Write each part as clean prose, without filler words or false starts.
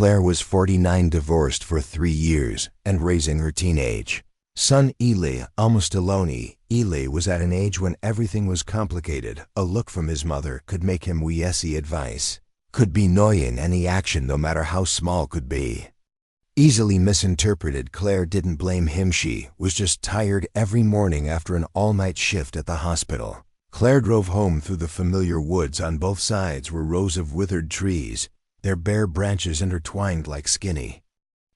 Claire was 49, divorced for 3 years, and raising her teenage son Eli, almost alone. Eli was at an age when everything was complicated. A look from his mother could make him weesy, advice could be annoying, any action, no matter how small, could be easily misinterpreted. Claire didn't blame him, she was just tired every morning after an all-night shift at the hospital. Claire drove home through the familiar woods. On both sides were rows of withered trees, their bare branches intertwined like skinny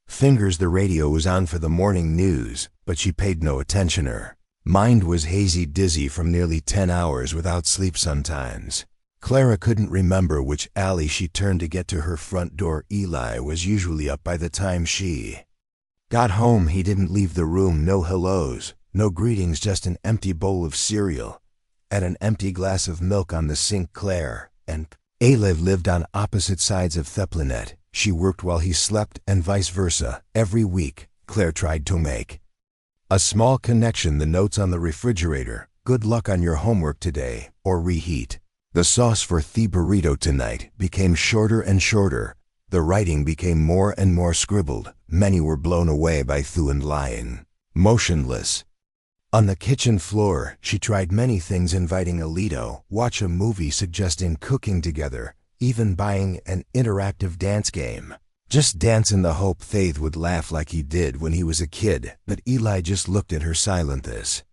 fingers. The radio was on for the morning news, but she paid no attention. Her mind was hazy, dizzy from nearly 10 hours without sleep sometimes. Clara couldn't remember which alley she turned to get to her front door. Eli was usually up by the time she got home. He didn't leave the room. No hellos, no greetings, just an empty bowl of cereal and an empty glass of milk on the sink. Claire and Eli lived on opposite sides of Theplinet. She worked while he slept and vice versa. Every week, Claire tried to make a small connection. The notes on the refrigerator, "Good luck on your homework today," or "Reheat the sauce for the burrito tonight," became shorter and shorter. The writing became more and more scribbled. Many were blown away by Thu, and lying motionless on the kitchen floor, she tried many things, inviting Alito, watch a movie, suggesting cooking together, even buying an interactive dance game. Just dance in the hope Faith would laugh like he did when he was a kid. But Eli just looked at her silent, his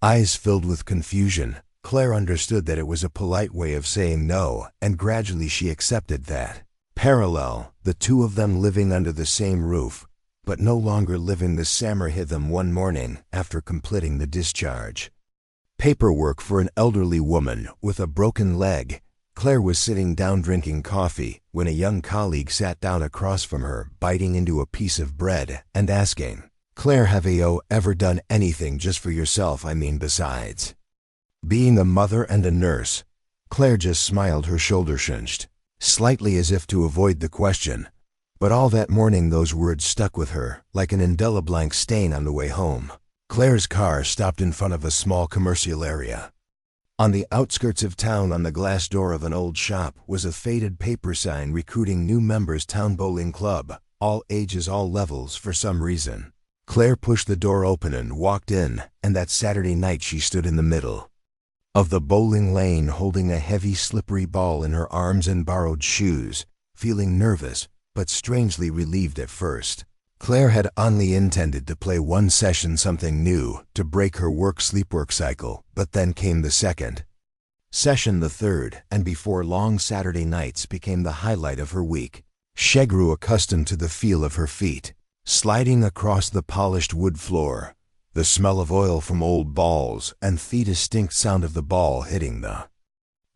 eyes filled with confusion. Claire understood that it was a polite way of saying no, and gradually she accepted that. Parallel, the two of them living under the same roof, but no longer living. The summer hit them one morning after completing the discharge paperwork for an elderly woman with a broken leg. Claire was sitting down drinking coffee when a young colleague sat down across from her, biting into a piece of bread and asking, "Claire, have you ever done anything just for yourself? I mean, besides being a mother and a nurse?" Claire just smiled, her shoulder hunched slightly as if to avoid the question. But all that morning those words stuck with her like an indelible stain. On the way home, Claire's car stopped in front of a small commercial area on the outskirts of town. On the glass door of an old shop was a faded paper sign recruiting new members, Town Bowling Club, all ages, all levels. For some reason, Claire pushed the door open and walked in, and that Saturday night she stood in the middle of the bowling lane holding a heavy slippery ball in her arms and borrowed shoes, feeling nervous but strangely relieved at first. Claire had only intended to play one session, something new, to break her work-sleep-work cycle, but then came the second session, the third, and before long Saturday nights became the highlight of her week. She grew accustomed to the feel of her feet sliding across the polished wood floor, the smell of oil from old balls, and the distinct sound of the ball hitting the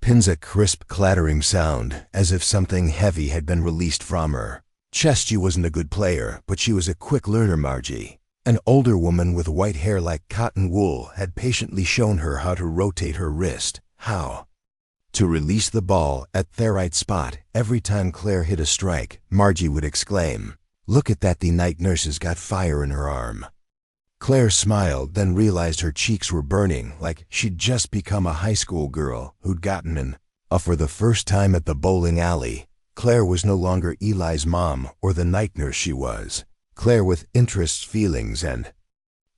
pins, a crisp clattering sound, as if something heavy had been released from her chest. She wasn't a good player, but she was a quick learner. Margie, an older woman with white hair like cotton wool, had patiently shown her how to rotate her wrist, how to release the ball at the right spot. Every time Claire hit a strike, Margie would exclaim, "Look at that, the night nurse has got fire in her arm." Claire smiled, then realized her cheeks were burning, like she'd just become a high school girl who'd gotten an A for the first time at the bowling alley. Claire was no longer Eli's mom or the night nurse. She was Claire with interests, feelings, and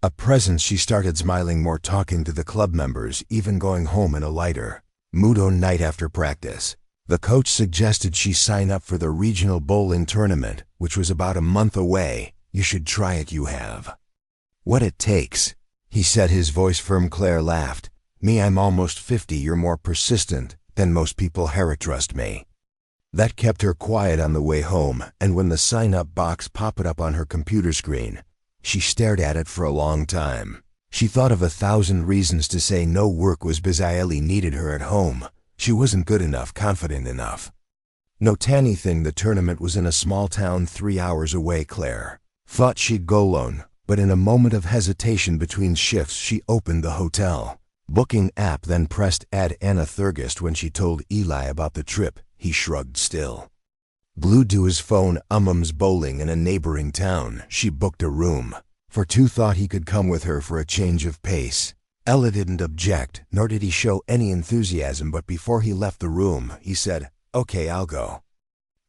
a presence. She started smiling more, talking to the club members, even going home in a lighter mood. On night after practice, the coach suggested she sign up for the regional bowling tournament, which was about a month away. "You should try it. You have what it takes," he said, his voice firm. Claire laughed. "Me, I'm almost 50. You're more persistent than most people, Herrick, trust me." That kept her quiet on the way home, and when the sign-up box popped up on her computer screen, she stared at it for a long time. She thought of 1,000 reasons to say no. Work was busy. Eli needed her at home. She wasn't good enough, confident enough. No anything. The tournament was in a small town 3 hours away. Claire thought she'd go alone, but in a moment of hesitation between shifts, she opened the hotel booking app, then pressed Add Anna Thurgist. When she told Eli about the trip, he shrugged, still glued to his phone. Ummum's bowling in a neighboring town. She booked a room for two, thought he could come with her for a change of pace. Ella didn't object, nor did he show any enthusiasm, but before he left the room, he said, "Okay, I'll go."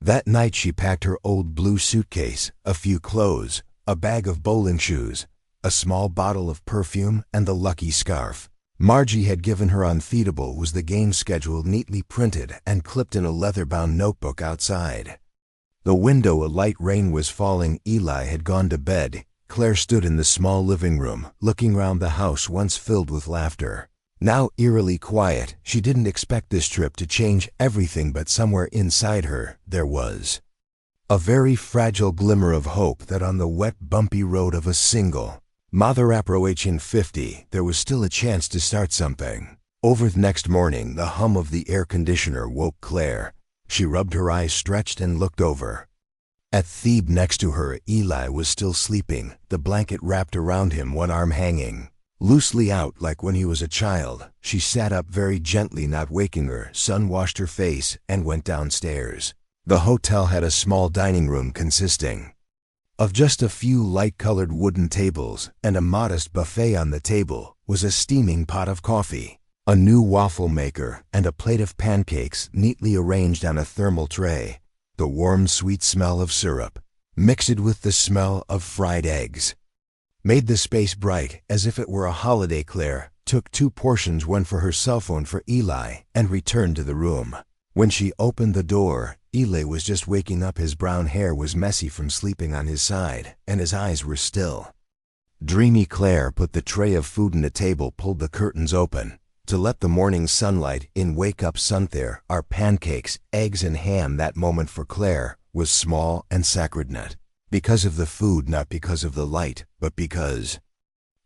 That night she packed her old blue suitcase, a few clothes, a bag of bowling shoes, a small bottle of perfume, and the lucky scarf Margie had given her on Feedable was the game schedule neatly printed and clipped in a leather-bound notebook outside. The window, a light rain was falling. Eli had gone to bed. Claire stood in the small living room, looking round the house once filled with laughter. Now eerily quiet. She didn't expect this trip to change everything, but somewhere inside her, there was a very fragile glimmer of hope that on the wet, bumpy road of a single mother approaching 50, there was still a chance to start something. Over the next morning, the hum of the air conditioner woke Claire. She rubbed her eyes, stretched, and looked over. At Thebe next to her, Eli was still sleeping, the blanket wrapped around him, one arm hanging loosely out like when he was a child. She sat up very gently, not waking her son, washed her face, and went downstairs. The hotel had a small dining room consisting of just a few light-colored wooden tables, and a modest buffet. On the table was a steaming pot of coffee, a new waffle maker, and a plate of pancakes neatly arranged on a thermal tray. The warm, sweet smell of syrup, mixed with the smell of fried eggs, made the space bright as if it were a holiday. Claire took 2 portions, one for herself, one for Eli, and returned to the room. When she opened the door, Eli was just waking up. His brown hair was messy from sleeping on his side, and his eyes were still dreamy. Claire put the tray of food on the table, pulled the curtains open to let the morning sunlight in. Wake up, son. There are pancakes, eggs, and ham. That moment for Claire was small and sacred, not because of the food, not because of the light, but because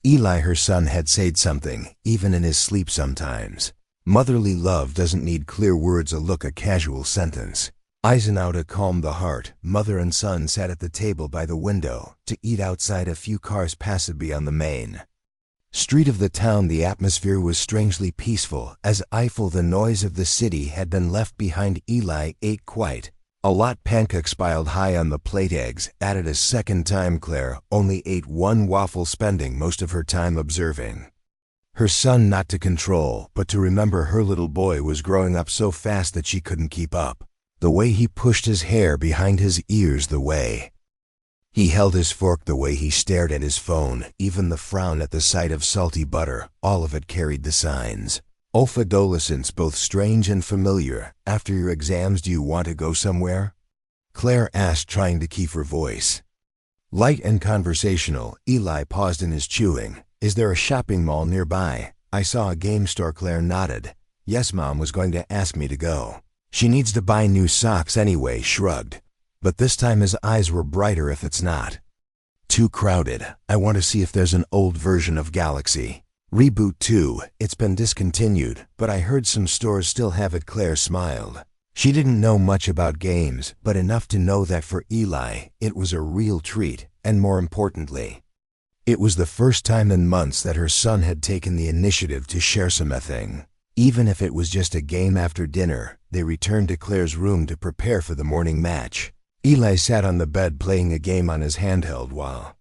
Eli, her son, had said something, even in his sleep sometimes. Motherly love doesn't need clear words, a look, a casual sentence. Eisenhower calmed the heart. Mother and son sat at the table by the window to eat outside. A few cars passed by on the main street of the town. The atmosphere was strangely peaceful, as Eiffel, the noise of the city, had been left behind. Eli ate quite a lot. Pancakes piled high on the plate, eggs added a second time. Claire only ate 1 waffle, spending most of her time observing her son, not to control, but to remember. Her little boy was growing up so fast that she couldn't keep up. The way he pushed his hair behind his ears, the way he held his fork, the way he stared at his phone, even the frown at the sight of salty butter, all of it carried the signs of adolescence, both strange and familiar. After your exams, do you want to go somewhere? Claire asked, trying to keep her voice light and conversational. Eli paused in his chewing. Is there a shopping mall nearby? I saw a game store. Claire nodded. Yes, Mom was going to ask me to go. She needs to buy new socks anyway. Shrugged. But this time his eyes were brighter. If it's not too crowded, I want to see if there's an old version of Galaxy Reboot 2. It's been discontinued, but I heard some stores still have it. Claire smiled. She didn't know much about games, but enough to know that for Eli, it was a real treat, and more importantly, it was the first time in months that her son had taken the initiative to share something. Even if it was just a game. After dinner, they returned to Claire's room to prepare for the morning match. Eli sat on the bed playing a game on his handheld while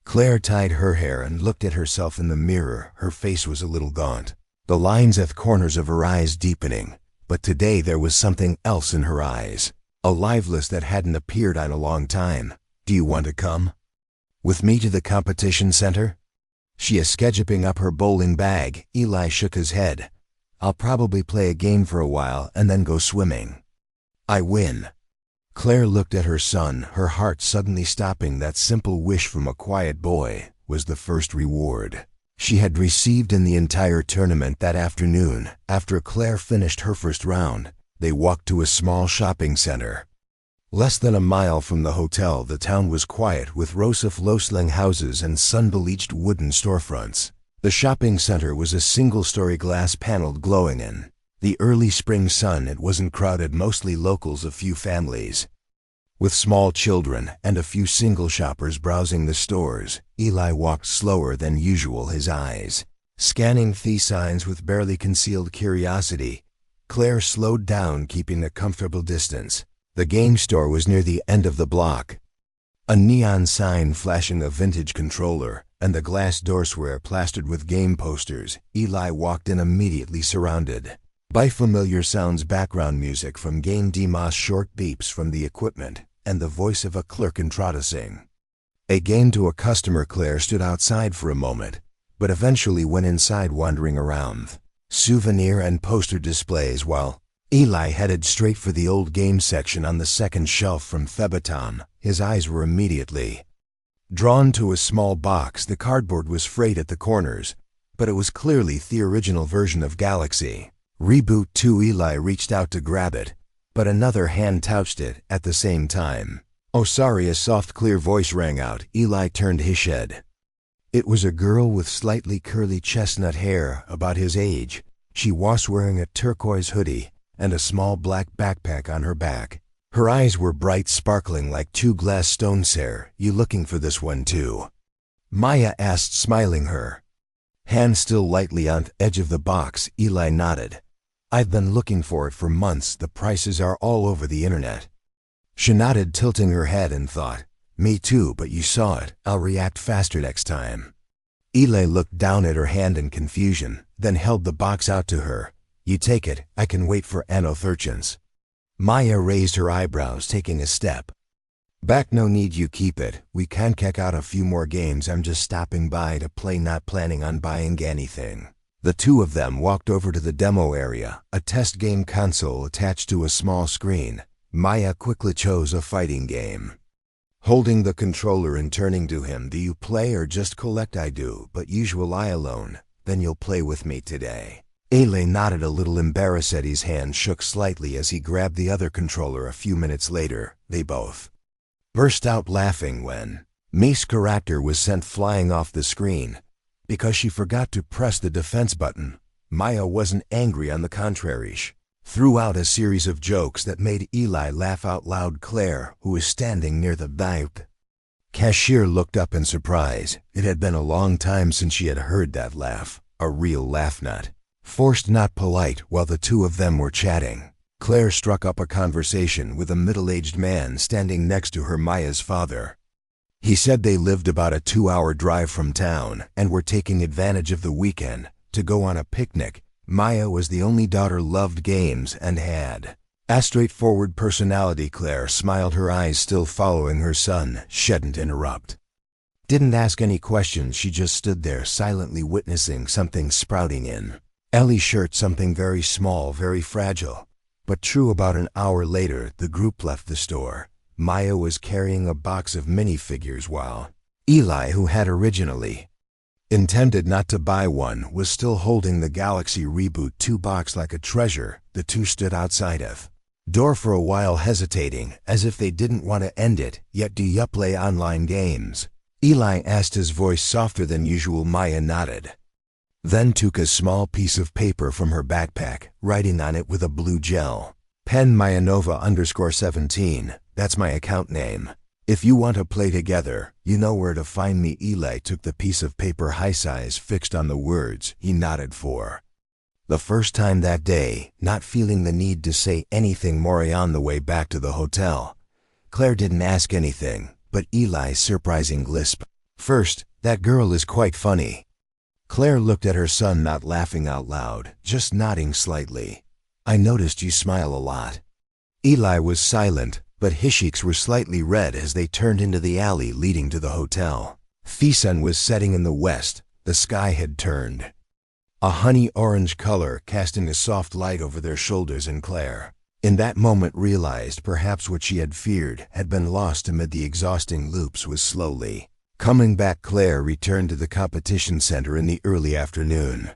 Claire tied her hair and looked at herself in the mirror. Her face was a little gaunt, the lines at the corners of her eyes deepening. But today there was something else in her eyes, a liveliness that hadn't appeared in a long time. Do you want to come with me to the competition center? She is sketching up her bowling bag. Eli shook his head. I'll probably play a game for a while and then go swimming. I win. Claire looked at her son, her heart suddenly stopping. That simple wish from a quiet boy was the first reward she had received in the entire tournament. That afternoon, after Claire finished her first round, they walked to a small shopping center. Less than a mile from the hotel, the town was quiet, with rows of low-slung houses and sun-bleached wooden storefronts. The shopping center was a single-story glass-paneled, glowing in the early spring sun. It wasn't crowded, mostly locals, a few families with small children, and a few single shoppers browsing the stores. Eli walked slower than usual, his eyes scanning the signs with barely concealed curiosity. Claire slowed down, keeping a comfortable distance. The game store was near the end of the block. A neon sign flashing a vintage controller, and the glass doors were plastered with game posters. Eli walked in, immediately surrounded By familiar sounds, background music from Game Demos, short beeps from the equipment, and the voice of a clerk introducing a game to a customer. Claire stood outside for a moment, but eventually went inside, wandering around souvenir and poster displays while Eli headed straight for the old game section on the second shelf from Thebatom. His eyes were immediately drawn to a small box. The cardboard was frayed at the corners, but it was clearly the original version of Galaxy Reboot 2. Eli reached out to grab it, but another hand touched it at the same time. "Oh, sorry," a soft, clear voice rang out. Eli turned his head. It was a girl with slightly curly chestnut hair, about his age. She was wearing a turquoise hoodie and a small black backpack on her back. Her eyes were bright, sparkling like two glass stones. "Are you looking for this one too?" Maya asked, smiling, her hand still lightly on the edge of the box. Eli nodded. "I've been looking for it for months. The prices are all over the internet." She nodded, tilting her head, and thought, "Me too, but you saw it. I'll react faster next time." Eli looked down at her hand in confusion, then held the box out to her. "You take it. I can wait for Anotherchins." Maya raised her eyebrows, taking a step back. "No need, you keep it. We can check out a few more games. I'm just stopping by to play, not planning on buying anything." The two of them walked over to the demo area, a test game console attached to a small screen. Maya quickly chose a fighting game. Holding the controller and turning to him, "Do you play or just collect?" "I do, but usual I alone." "Then you'll play with me today." Eli nodded, a little embarrassed. His hand shook slightly as he grabbed the other controller. A few minutes later, they both burst out laughing when Mia's character was sent flying off the screen because she forgot to press the defense button. Maya wasn't angry, on the contrary. She threw out a series of jokes that made Eli laugh out loud. Claire, who was standing near the bank cashier, looked up in surprise. It had been a long time since she had heard that laugh, a real laugh, not forced, not polite. While the two of them were chatting, Claire struck up a conversation with a middle-aged man standing next to her, Maya's father. He said they lived about a 2-hour drive from town and were taking advantage of the weekend to go on a picnic. Maya was the only daughter, loved games, and had a straightforward personality. Claire smiled, her eyes still following her son. She didn't interrupt, didn't ask any questions. She just stood there silently, witnessing something sprouting in Ellie's shirt, something very small, very fragile, but true. About an hour later, the group left the store. Maya was carrying a box of minifigures while Eli, who had originally intended not to buy one, was still holding the Galaxy Reboot 2 box like a treasure. The two stood outside of door for a while, hesitating, as if they didn't want to end it. "Yet do ya play online games?" Eli asked, his voice softer than usual. Maya nodded, then took a small piece of paper from her backpack, writing on it with a blue gel pen, Mayanova_17. "That's my account name. If you want to play together, you know where to find me." Eli took the piece of paper, high size, fixed on the words. He nodded for the first time that day, not feeling the need to say anything more. On the way back to the hotel, Claire didn't ask anything, but Eli's surprising lisp. "First, that girl is quite funny." Claire looked at her son, not laughing out loud, just nodding slightly. "I noticed you smile a lot." Eli was silent, but his cheeks were slightly red as they turned into the alley leading to the hotel. The sun was setting in the west. The sky had turned a honey orange color, casting a soft light over their shoulders, and Claire, in that moment, realized perhaps what she had feared had been lost amid the exhausting loops was slowly coming back. Claire returned to the competition center in the early afternoon.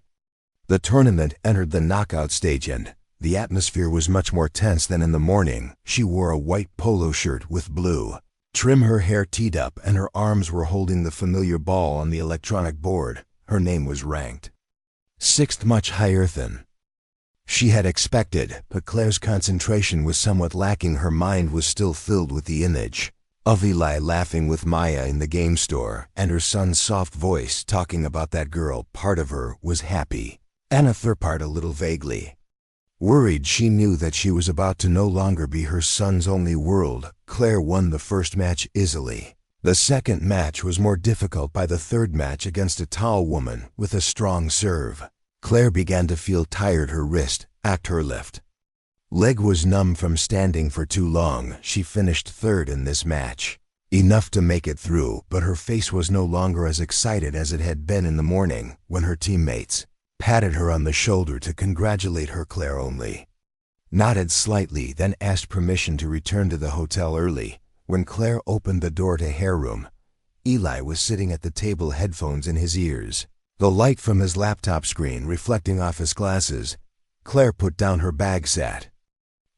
The tournament entered the knockout stage, and the atmosphere was much more tense than in the morning. She wore a white polo shirt with blue trim, her hair teed up, and her arms were holding the familiar ball on the electronic board. Her name was ranked 6th, much higher than she had expected, but Claire's concentration was somewhat lacking. Her mind was still filled with the image of Eli laughing with Maya in the game store, and her son's soft voice talking about that girl. Part of her was happy, and a third part a little vaguely worried. She knew that she was about to no longer be her son's only world. Claire won the first match easily. The second match was more difficult. By the third match, against a tall woman with a strong serve, Claire began to feel tired, her wrist Act her lift. Leg was numb from standing for too long. She finished third in this match. Enough to make it through, but her face was no longer as excited as it had been in the morning when her teammates patted her on the shoulder to congratulate her. Claire only nodded slightly, then asked permission to return to the hotel early. When Claire opened the door to hair room, Eli was sitting at the table, headphones in his ears, the light from his laptop screen reflecting off his glasses. Claire put down her bag, sat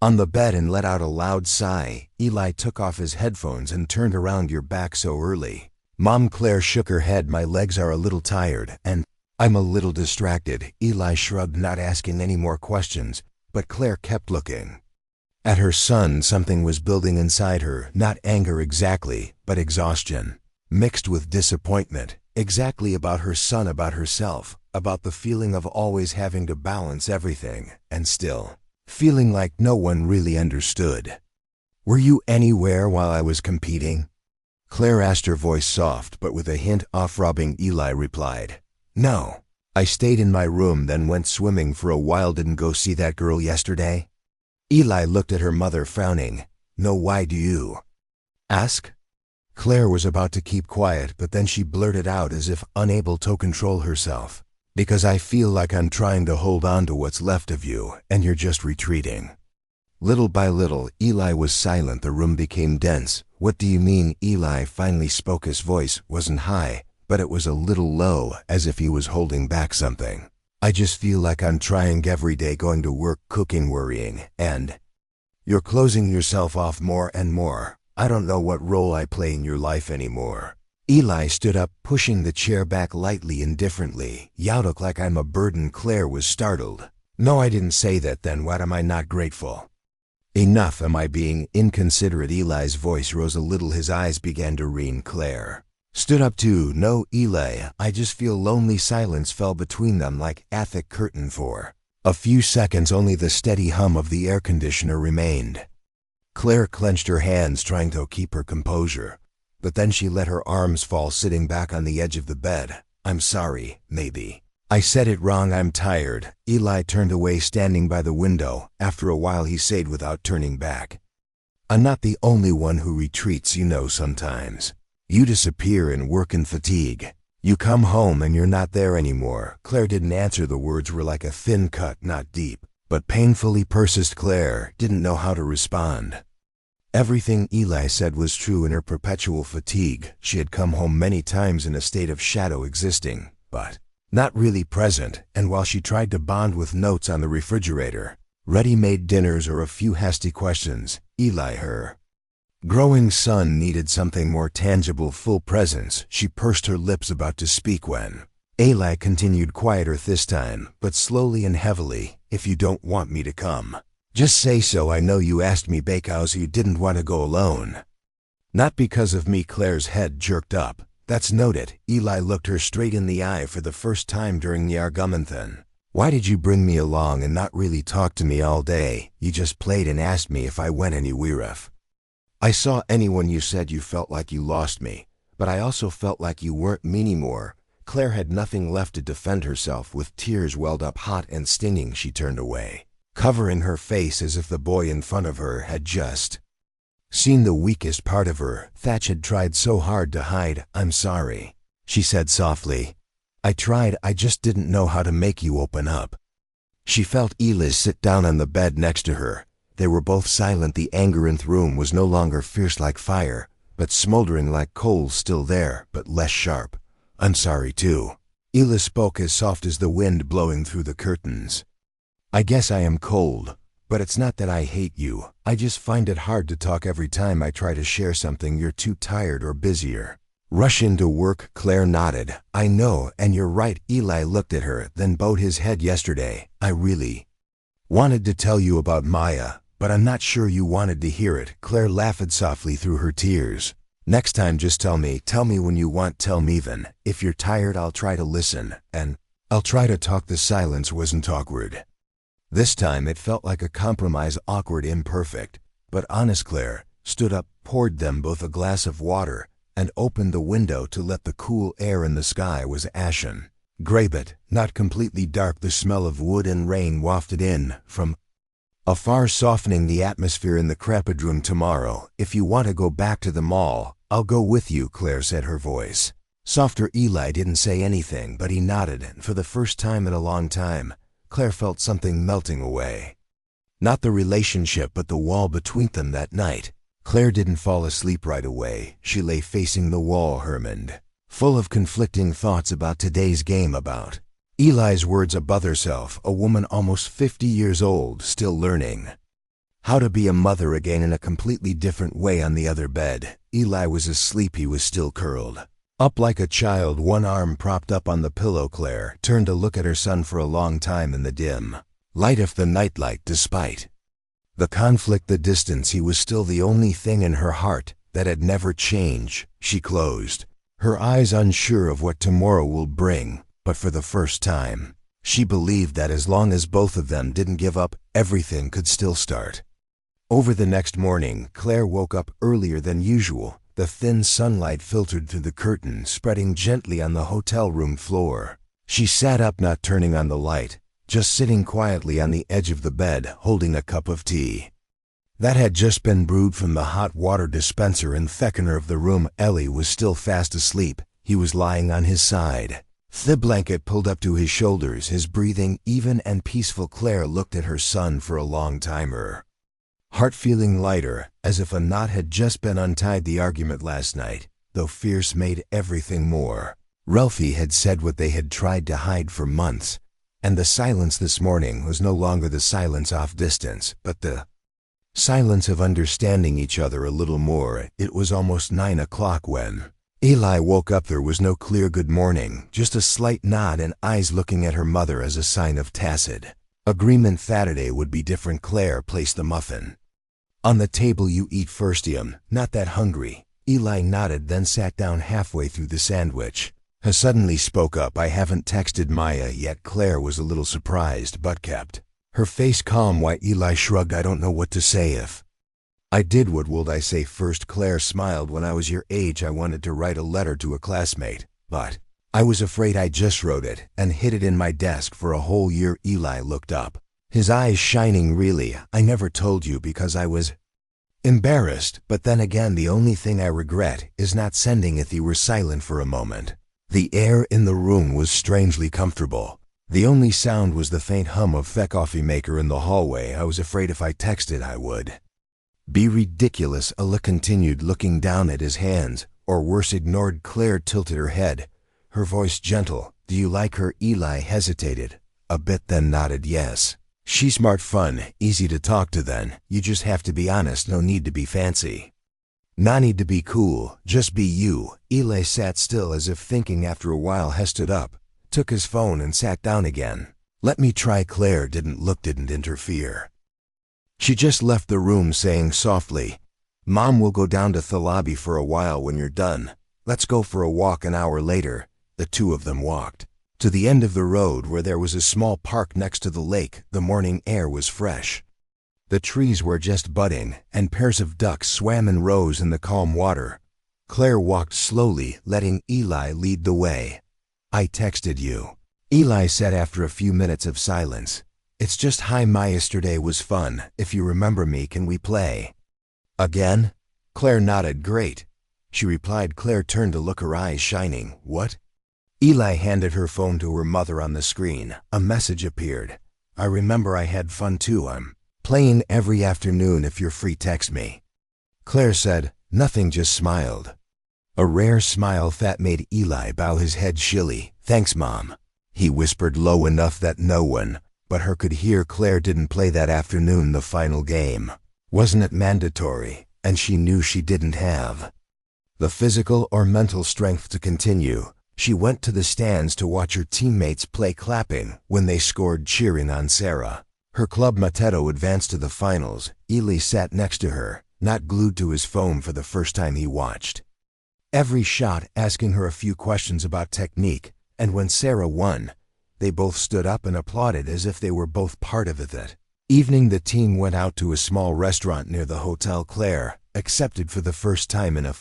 on the bed and let out a loud sigh. Eli took off his headphones and turned around. "You're back so early?" "Mom," Claire shook her head. "My legs are a little tired, and I'm a little distracted." Eli shrugged, not asking any more questions, but Claire kept looking at her son. Something was building inside her, not anger exactly, but exhaustion, mixed with disappointment, exactly about her son, about herself, about the feeling of always having to balance everything, and still feeling like no one really understood. "Were you anywhere while I was competing?" Claire asked, her voice soft but with a hint of rubbing. Eli replied, "No. I stayed in my room, then went swimming for a while. Didn't go see that girl yesterday?" Eli looked at her mother, frowning. "No, why do you ask?" Claire was about to keep quiet, but then she blurted out as if unable to control herself, "Because I feel like I'm trying to hold on to what's left of you, and you're just retreating." Little by little, Eli was silent. The room became dense. "What do you mean?" Eli finally spoke. His voice wasn't high, but it was a little low, as if he was holding back something. "I just feel like I'm trying every day, going to work, cooking, worrying, and you're closing yourself off more and more. I don't know what role I play in your life anymore." Eli stood up, pushing the chair back lightly, indifferently. "You look like I'm a burden." Claire was startled. "No, I didn't say that. Then what, am I not grateful enough? Am I being inconsiderate?" Eli's voice rose a little. His eyes began to rain. Claire stood up too. "No, Eli, I just feel lonely." Silence fell between them like a thick curtain for a few seconds. Only the steady hum of the air conditioner remained. Claire clenched her hands, trying to keep her composure, but then she let her arms fall, sitting back on the edge of the bed. "I'm sorry, maybe I said it wrong. I'm tired." Eli turned away, standing by the window. After a while he said without turning back, "I'm not the only one who retreats. You know, sometimes you disappear in work and fatigue. You come home and you're not there anymore." Claire didn't answer. The words were like a thin cut, not deep, but painfully persistent. Claire didn't know how to respond. Everything Eli said was true. In her perpetual fatigue, she had come home many times in a state of shadow, existing, but not really present. And while she tried to bond with notes on the refrigerator, ready-made dinners, or a few hasty questions, Eli, her growing son, needed something more tangible, full presence. She pursed her lips, about to speak, when Eli continued, quieter this time, but slowly and heavily, "If you don't want me to come, just say so. I know you asked me because you didn't want to go alone, not because of me." Claire's head jerked up. "That's noted." Eli looked her straight in the eye for the first time during the argument. "Then why did you bring me along and not really talk to me all day? You just played and asked me if I went anywhere. If I saw anyone, you said you felt like you lost me, but I also felt like you weren't me anymore." Claire had nothing left to defend herself. With tears welled up hot and stinging, she turned away, covering her face as if the boy in front of her had just seen the weakest part of her. Thatch had tried so hard to hide. "I'm sorry," she said softly. "I tried, I just didn't know how to make you open up." She felt Eli sit down on the bed next to her. They were both silent. The anger in the room was no longer fierce like fire, but smoldering like coals, still there, but less sharp. "I'm sorry too." Eli spoke as soft as the wind blowing through the curtains. "I guess I am cold, but it's not that I hate you. I just find it hard to talk every time I try to share something. You're too tired or busier. Rush into work." Claire nodded. "I know, and you're right." Eli looked at her, then bowed his head. "Yesterday, I really wanted to tell you about Maya, but I'm not sure you wanted to hear it." Claire laughed softly through her tears. "Next time just tell me. Tell me when you want. Tell me even if you're tired. I'll try to listen, and I'll try to talk." The silence wasn't awkward. This time it felt like a compromise, awkward, imperfect, but honest. Claire stood up, poured them both a glass of water, and opened the window to let the cool air in. The sky was ashen, Gray but not completely dark, the smell of wood and rain wafted in from afar, softening the atmosphere in the crepidroom. Tomorrow, if you want to go back to the mall, I'll go with you, Claire said, her voice softer. Eli didn't say anything, but he nodded, and for the first time in a long time, Claire felt something melting away. Not the relationship, but the wall between them that night. Claire didn't fall asleep right away. She lay facing the wall, Hermond, full of conflicting thoughts about today's game, about Eli's words, above herself, a woman almost 50 years old, still learning how to be a mother again in a completely different way. On the other bed, Eli was asleep. He was still curled up like a child, one arm propped up on the pillow. Claire turned to look at her son for a long time in the dim light of the nightlight. Despite the conflict, the distance, he was still the only thing in her heart that had never changed. She closed her eyes, unsure of what tomorrow will bring, but for the first time, she believed that as long as both of them didn't give up, everything could still start over. The next morning, Claire woke up earlier than usual. The thin sunlight filtered through the curtain, spreading gently on the hotel room floor. She sat up, not turning on the light, just sitting quietly on the edge of the bed, holding a cup of tea that had just been brewed from the hot water dispenser in the corner of the room. Ellie was still fast asleep. He was lying on his side, the blanket pulled up to his shoulders, his breathing even and peaceful. Claire looked at her son for a long time, her heart feeling lighter, as if a knot had just been untied. The argument last night, though fierce, made everything more. Ralphie had said what they had tried to hide for months, and the silence this morning was no longer the silence off distance, but the silence of understanding each other a little more. It was almost 9 o'clock when Eli woke up. There was no clear good morning, just a slight nod and eyes looking at her mother as a sign of tacit agreement. Saturday would be different. Claire placed the muffin on the table. You eat first, I'm not that hungry. Eli nodded, then sat down halfway through the sandwich. He suddenly spoke up. I haven't texted Maya yet. Claire was a little surprised, but kept her face calm. Why? Eli shrugged. I don't know what to say. If I did, what would I say first? Claire smiled. When I was your age, I wanted to write a letter to a classmate, but I was afraid. I just wrote it and hid it in my desk for a whole year. Eli looked up, his eyes shining. Really? I never told you because I was embarrassed, but then again, the only thing I regret is not sending it. They were silent for a moment. The air in the room was strangely comfortable. The only sound was the faint hum of the coffee maker in the hallway. I was afraid if I texted I would be ridiculous. Ella continued, looking down at his hands, or worse, ignored. Claire tilted her head, her voice gentle. Do you like her? Eli hesitated a bit, then nodded yes. She's smart, fun, easy to talk to. Then you just have to be honest. No need to be fancy. No need to be cool. Just be you. Eli sat still, as if thinking. After a while, he stood up, took his phone and sat down again. Let me try. Claire didn't interfere. She just left the room, saying softly, Mom will go down to the lobby for a while. When you're done, let's go for a walk. An hour later, the two of them walked to the end of the road where there was a small park next to the lake. The morning air was fresh. The trees were just budding, and pairs of ducks swam in rows in the calm water. Claire walked slowly, letting Eli lead the way. I texted you, Eli said after a few minutes of silence. It's just hi. My yesterday was fun. If you remember me, can we play again? Claire nodded. Great, she replied. Claire turned to look, her eyes shining. What? Eli handed her phone to her mother. On the screen, a message appeared. I remember I had fun too. I'm playing every afternoon. If you're free, text me. Claire said nothing, just smiled. A rare smile that made Eli bow his head shilly. Thanks, Mom, he whispered low enough that no one but her could hear. Claire didn't play that afternoon. The final game wasn't it mandatory, and she knew she didn't have the physical or mental strength to continue. She went to the stands to watch her teammates play, clapping when they scored, cheering on Sarah. Her club Mateto advanced to the finals. Eli sat next to her, not glued to his phone. For the first time, he watched every shot, asking her a few questions about technique, and when Sarah won, they both stood up and applauded as if they were both part of it. That evening, the team went out to a small restaurant near the hotel. Claire accepted for the first time in a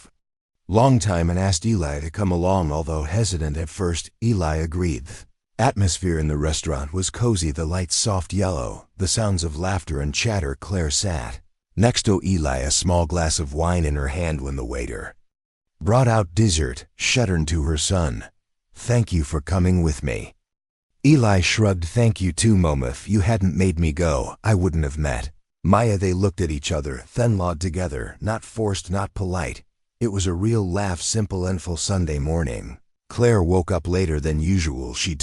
long time and asked Eli to come along. Although hesitant at first, Eli agreed. Atmosphere in the restaurant was cozy, the lights soft yellow, the sounds of laughter and chatter. Claire sat next to Eli, a small glass of wine in her hand, when the waiter brought out dessert. Shuddered to her son. "Thank you for coming with me." Eli shrugged. "Thank you too, Mom. If you hadn't made me go, I wouldn't have met Maya." They looked at each other, then lawed together, not forced, not polite. It was a real laugh, simple and full. Sunday morning, Claire woke up later than usual. She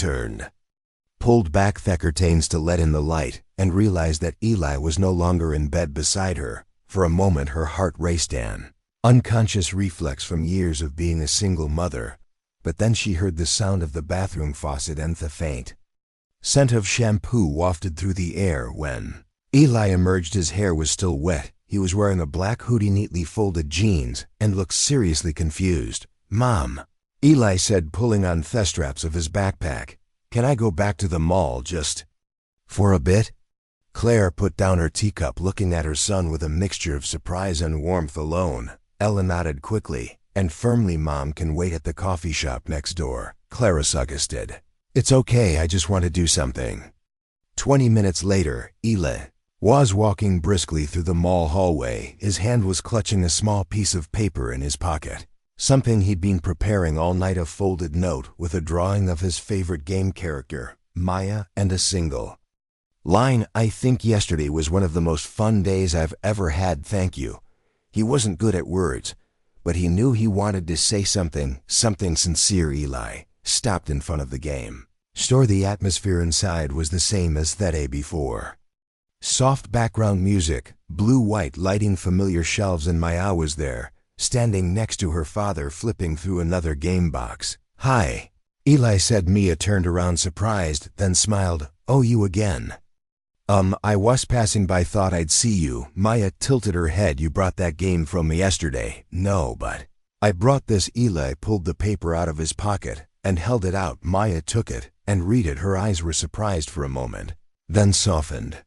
pulled back the curtains to let in the light, and realized that Eli was no longer in bed beside her. For a moment her heart raced, an unconscious reflex from years of being a single mother. But then she heard the sound of the bathroom faucet and the faint scent of shampoo wafted through the air. When Eli emerged, his hair was still wet. He was wearing a black hoodie, neatly folded jeans, and looked seriously confused. "Mom," Eli said, pulling on the straps of his backpack, "can I go back to the mall just for a bit?" Claire put down her teacup, looking at her son with a mixture of surprise and warmth. "Alone?" Ella nodded quickly and firmly. "Mom can wait at the coffee shop next door," Clara suggested. "It's okay, I just want to do something." 20 minutes later, Eli was walking briskly through the mall hallway. His hand was clutching a small piece of paper in his pocket. Something he'd been preparing all night, a folded note with a drawing of his favorite game character, Maya, and a single line, "I think yesterday was one of the most fun days I've ever had. Thank you." He wasn't good at words, but he knew he wanted to say something sincere. Eli stopped in front of the game store. The atmosphere inside was the same as that day before. Soft background music, blue-white lighting, familiar shelves, and Maya was there, standing next to her father, flipping through another game box. "Hi," Eli said. Mia turned around surprised, then smiled. "Oh, you again?" I was passing by, thought I'd see you." Maya tilted her head. "You brought that game from me yesterday." "No, but I brought this." Eli pulled the paper out of his pocket and held it out. Maya took it and read it. Her eyes were surprised for a moment, then softened.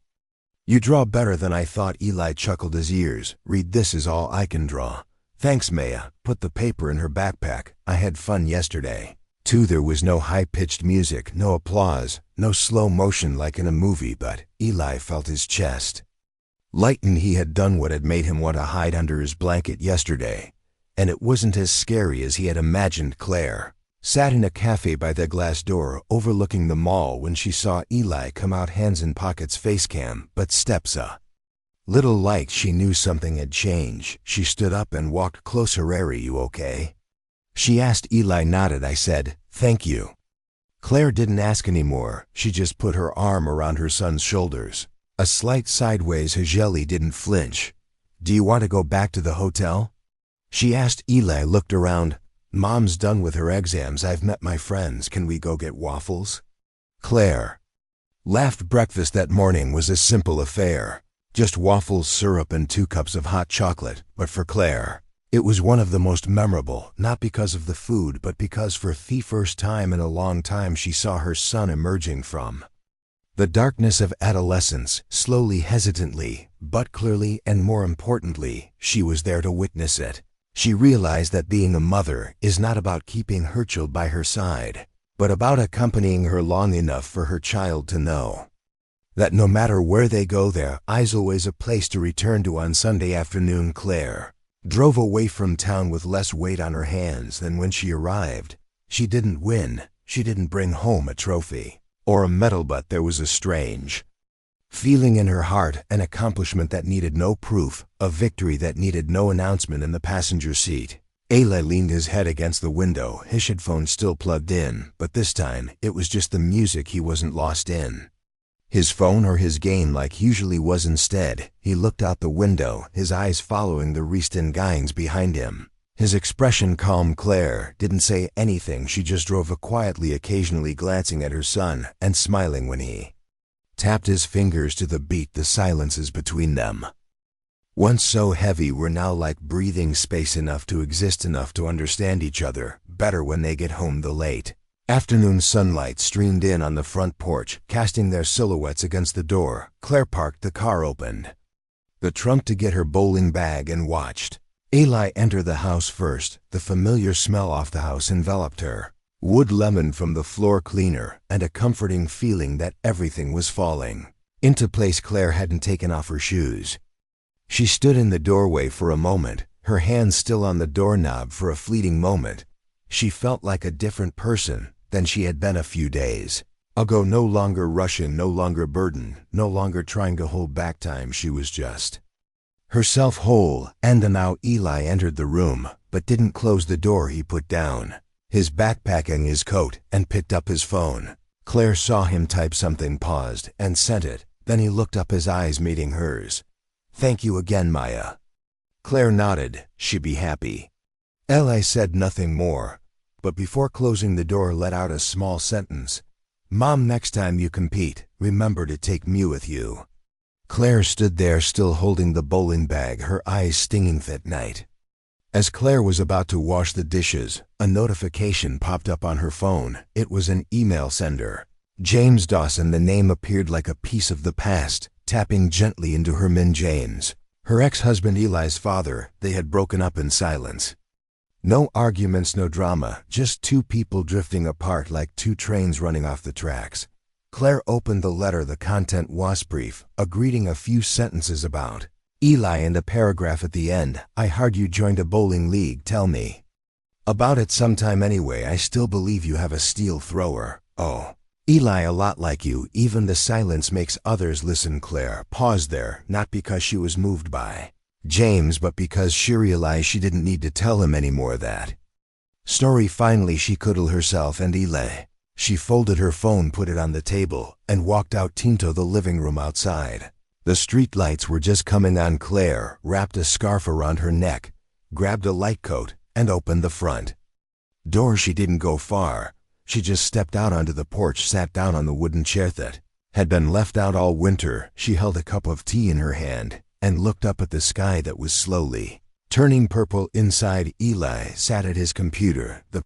"You draw better than I thought." Eli chuckled his ears. "Read, this is all I can draw." "Thanks." Maya put the paper in her backpack. "I had fun yesterday, too." There was no high-pitched music, no applause, no slow motion like in a movie, but Eli felt his chest lighten. He had done what had made him want to hide under his blanket yesterday, and it wasn't as scary as he had imagined. Claire sat in a cafe by the glass door overlooking the mall when she saw Eli come out, hands in pockets, face cam, but steps a little light. She knew something had changed. She stood up and walked closer. "Are you okay?" she asked. Eli nodded. "I said, thank you." Claire didn't ask anymore. She just put her arm around her son's shoulders. A slight sideways. Hajeli didn't flinch. "Do you want to go back to the hotel?" she asked. Eli looked around. "Mom's done with her exams. I've met my friends. Can we go get waffles?" Claire laughed. Breakfast that morning was a simple affair. Just waffles, syrup, and 2 cups of hot chocolate. But for Claire, it was one of the most memorable, not because of the food, but because for the first time in a long time she saw her son emerging from the darkness of adolescence, slowly, hesitantly, but clearly, and more importantly, she was there to witness it. She realized that being a mother is not about keeping her child by her side, but about accompanying her long enough for her child to know that no matter where they go, there is always a place to return to. On Sunday afternoon, Claire drove away from town with less weight on her hands than when she arrived. She didn't win. She didn't bring home a trophy or a medal, but there was a strange feeling in her heart, an accomplishment that needed no proof, a victory that needed no announcement. In the passenger seat, Eli leaned his head against the window, his headphones still plugged in, but this time it was just the music. He wasn't lost in his phone or his game like usually was. Instead, he looked out the window, his eyes following the Reeston Gines behind him. His expression calm. Claire didn't say anything. She just drove quietly, occasionally glancing at her son and smiling when he tapped his fingers to the beat. The silences between them, once so heavy, were now like breathing space, enough to exist, enough to understand each other better. When they get home, the late afternoon sunlight streamed in on the front porch, casting their silhouettes against the door. Claire parked the car, opened the trunk to get her bowling bag, and watched Eli entered the house first. The familiar smell off the house enveloped her. Wood lemon from the floor cleaner, and a comforting feeling that everything was falling into place. Claire hadn't taken off her shoes. She stood in the doorway for a moment, her hand still on the doorknob. For a fleeting moment, she felt like a different person than she had been a few days ago. No longer rushing, no longer burdened, no longer trying to hold back time. She was just herself, whole. And now Eli entered the room, but didn't close the door. He put down his backpack and his coat and picked up his phone. Claire saw him type something, paused, and sent it. Then he looked up, his eyes meeting hers. "Thank you again, Maya." Claire nodded. She'd be happy. Eli said nothing more, but before closing the door let out a small sentence. "Mom, next time you compete, remember to take me with you." Claire stood there still holding the bowling bag, her eyes stinging that night. As Claire was about to wash the dishes, a notification popped up on her phone. It was an email sender. James Dawson. The name appeared like a piece of the past, tapping gently into her. James, her ex-husband, Eli's father. They had broken up in silence. No arguments, no drama, just two people drifting apart like two trains running off the tracks. Claire opened the letter. The content was brief, a greeting, a few sentences about Eli, and a paragraph at the end. "I heard you joined a bowling league. Tell me about it sometime anyway. I still believe you have a steel thrower. Oh, Eli, a lot like you. Even the silence makes others listen." Claire paused there, not because she was moved by James, but because she realized she didn't need to tell him anymore that story. Finally, she cuddled herself and Eli. She folded her phone, put it on the table, and walked out into the living room. Outside, the street lights were just coming on. Claire wrapped a scarf around her neck, grabbed a light coat, and opened the front door. She didn't go far. She just stepped out onto the porch, sat down on the wooden chair that had been left out all winter. She held a cup of tea in her hand and looked up at the sky that was slowly turning purple. Inside, Eli sat at his computer. The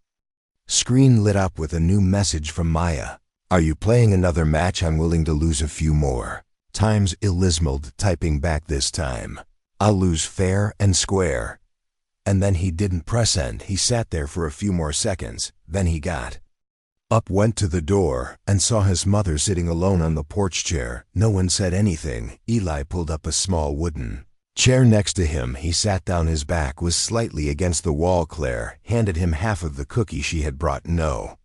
screen lit up with a new message from Maya. "Are you playing another match? I'm willing to lose a few more times." Elismald typing back this time. "I'll lose fair and square." And then he didn't press send. He sat there for a few more seconds. Then he got up, went to the door, and saw his mother sitting alone on the porch chair. No one said anything. Eli pulled up a small wooden chair next to him. He sat down. His back was slightly against the wall. Claire handed him half of the cookie she had brought. No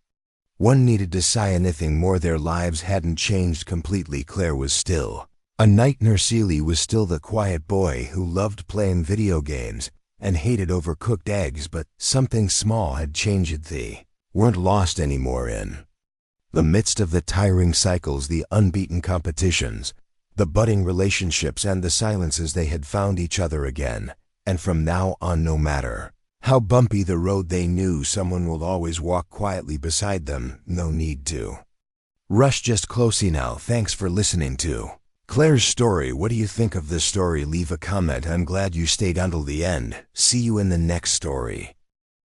one needed to say anything more. Their lives hadn't changed completely. Claire was still a night nurse. Eli was still the quiet boy who loved playing video games and hated overcooked eggs, but something small had changed. They weren't lost anymore in the midst of the tiring cycles, the unbeaten competitions, the budding relationships, and the silences. They had found each other again, and from now on, no matter how bumpy the road, they knew someone will always walk quietly beside them. No need to rush, just closely now. Thanks for listening to Claire's story. What do you think of this story? Leave a comment. I'm glad you stayed until the end. See you in the next story.